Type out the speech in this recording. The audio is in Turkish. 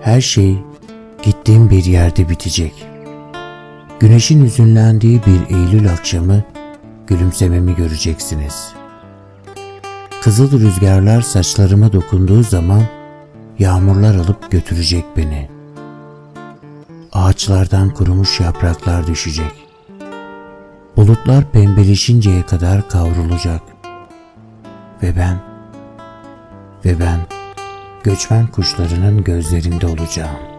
Her şey gittiğim bir yerde bitecek. Güneşin hüzünlendiği bir Eylül akşamı gülümsememi göreceksiniz. Kızıl rüzgarlar saçlarıma dokunduğu zaman yağmurlar alıp götürecek beni. Ağaçlardan kurumuş yapraklar düşecek. Bulutlar pembeleşinceye kadar kavrulacak. Ve ben göçmen kuşlarının gözlerinde olacağım.